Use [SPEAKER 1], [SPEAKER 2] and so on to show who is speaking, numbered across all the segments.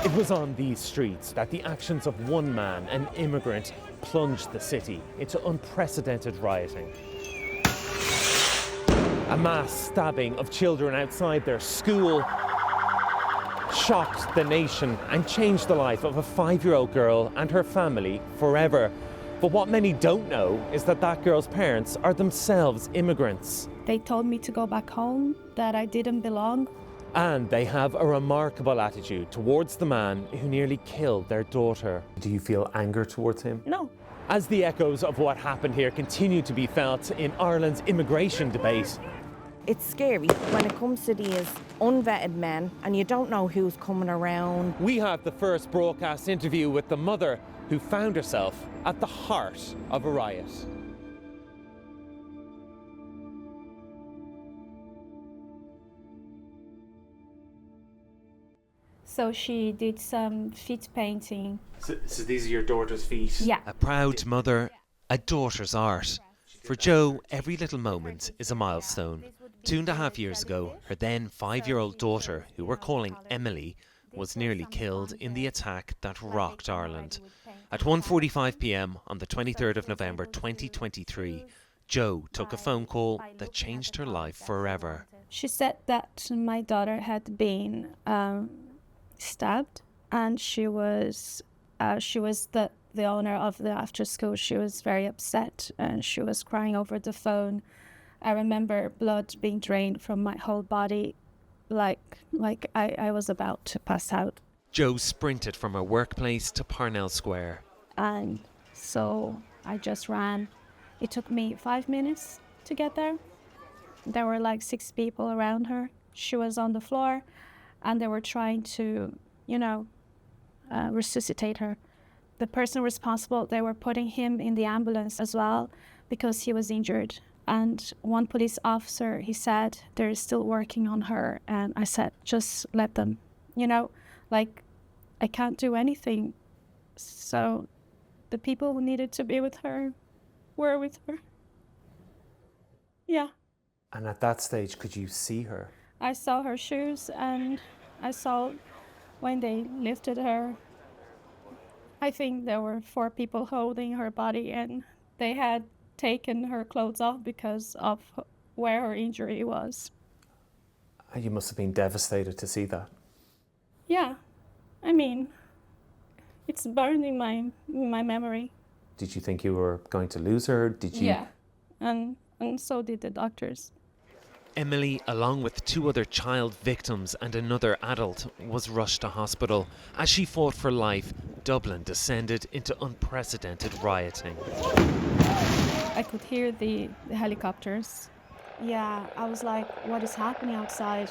[SPEAKER 1] It was on these streets that the actions of one man, an immigrant, plunged the city into unprecedented rioting. A mass stabbing of children outside their school shocked the nation and changed the life of a 5-year-old girl and her family forever. But what many don't know is that that girl's parents are themselves immigrants.
[SPEAKER 2] They told me to go back home, that I didn't belong.
[SPEAKER 1] And they have a remarkable attitude towards the man who nearly killed their daughter. Do you feel anger towards him?
[SPEAKER 2] No.
[SPEAKER 1] As the echoes of what happened here continue to be felt in Ireland's immigration debate,
[SPEAKER 3] it's scary when it comes to these unvetted men and you don't know who's coming around.
[SPEAKER 1] we have the first broadcast interview with the mother who found herself at the heart of a riot.
[SPEAKER 2] So she did some feet painting.
[SPEAKER 1] So these are your daughter's feet?
[SPEAKER 2] Yeah.
[SPEAKER 4] A proud mother, a daughter's art. For Jo, every little moment is a milestone. 2.5 years ago, her then 5-year-old daughter, who we're calling Emily, was nearly killed in the attack that rocked Ireland. At 1:45 p.m. on the 23rd of November 2023, Jo took a phone call that changed her life forever.
[SPEAKER 2] She said that my daughter had been stabbed, and she was the owner of the after school. She was very upset and she was crying over the phone. I remember blood being drained from my whole body, like I was about to pass out.
[SPEAKER 4] Jo sprinted from her workplace to Parnell Square.
[SPEAKER 2] And so I just ran. It took me 5 minutes to get there. There were like 6 people around her. She was on the floor and they were trying to, resuscitate her. The person responsible, they were putting him in the ambulance as well because he was injured. And one police officer, he said, they're still working on her. And I said, just let them, I can't do anything. So the people who needed to be with her were with her. Yeah.
[SPEAKER 1] And at that stage, could you see her?
[SPEAKER 2] I saw her shoes and I saw when they lifted her. I think there were 4 people holding her body and they had taken her clothes off because of where her injury was.
[SPEAKER 1] You must have been devastated to see that.
[SPEAKER 2] Yeah, I mean, it's burned in my memory.
[SPEAKER 1] Did you think you were going to lose her? Did you?
[SPEAKER 2] Yeah, and so did the doctors.
[SPEAKER 4] Emily, along with 2 other child victims and another adult, was rushed to hospital. As she fought for life, Dublin descended into unprecedented rioting.
[SPEAKER 2] I could hear the helicopters. Yeah, I was like, what is happening outside?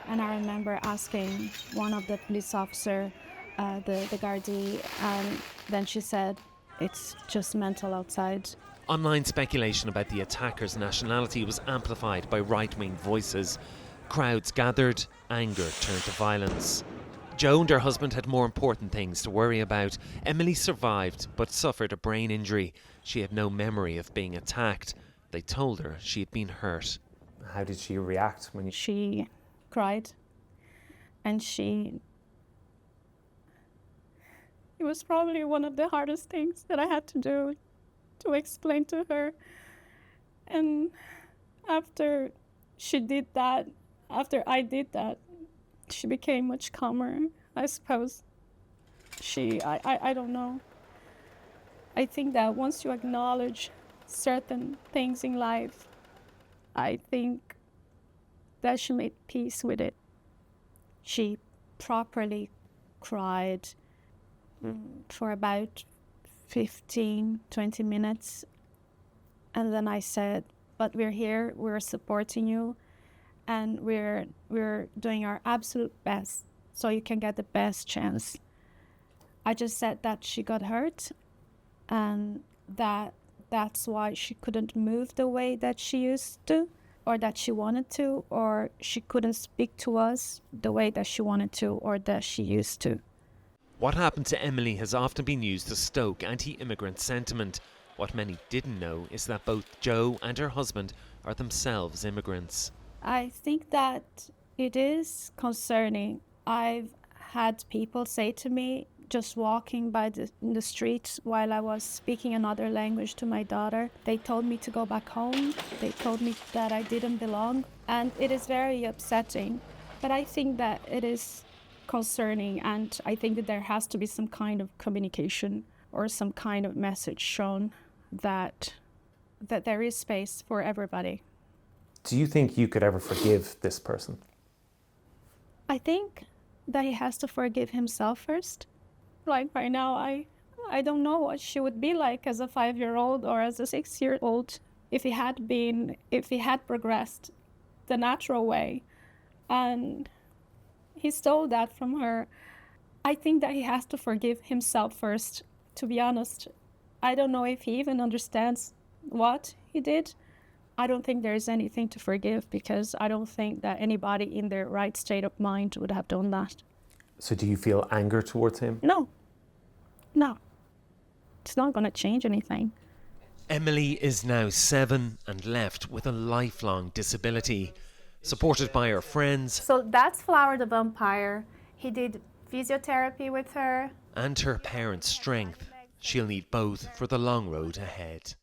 [SPEAKER 2] And I remember asking one of the police officer, the Gardaí, and then she said, it's just mental outside.
[SPEAKER 4] Online speculation about the attacker's nationality was amplified by right-wing voices. Crowds gathered, anger turned to violence. Jo and her husband had more important things to worry about. Emily survived but suffered a brain injury. She had no memory of being attacked. They told her she had been hurt.
[SPEAKER 1] How did she react when you...
[SPEAKER 2] She cried and it was probably one of the hardest things that I had to do, to explain to her. And after I did that, she became much calmer, I suppose. I don't know. I think that once you acknowledge certain things in life, I think that she made peace with it. She properly cried for about 15, 20 minutes. And then I said, but we're here, we're supporting you, and we're doing our absolute best so you can get the best chance. I just said that she got hurt and that's why she couldn't move the way that she used to, or that she wanted to, or she couldn't speak to us the way that she wanted to or that she used to.
[SPEAKER 4] What happened to Emily has often been used to stoke anti-immigrant sentiment. What many didn't know is that both Jo and her husband are themselves immigrants.
[SPEAKER 2] I think that it is concerning. I've had people say to me, just walking by in the street while I was speaking another language to my daughter, they told me to go back home. They told me that I didn't belong. And it is very upsetting. But I think that it is concerning, and I think that there has to be some kind of communication or some kind of message shown that there is space for everybody.
[SPEAKER 1] Do you think you could ever forgive this person?
[SPEAKER 2] I think that he has to forgive himself first. Like right now, I don't know what she would be like as a 5-year-old or as a 6-year-old if he had progressed the natural way. And he stole that from her. I think that he has to forgive himself first, to be honest. I don't know if he even understands what he did. I don't think there is anything to forgive, because I don't think that anybody in their right state of mind would have done that.
[SPEAKER 1] So do you feel anger towards him?
[SPEAKER 2] No. It's not going to change anything.
[SPEAKER 4] Emily is now 7 and left with a lifelong disability. Supported by her friends.
[SPEAKER 2] So that's Flower the vampire. He did physiotherapy with her.
[SPEAKER 4] And her parents' strength. She'll need both for the long road ahead.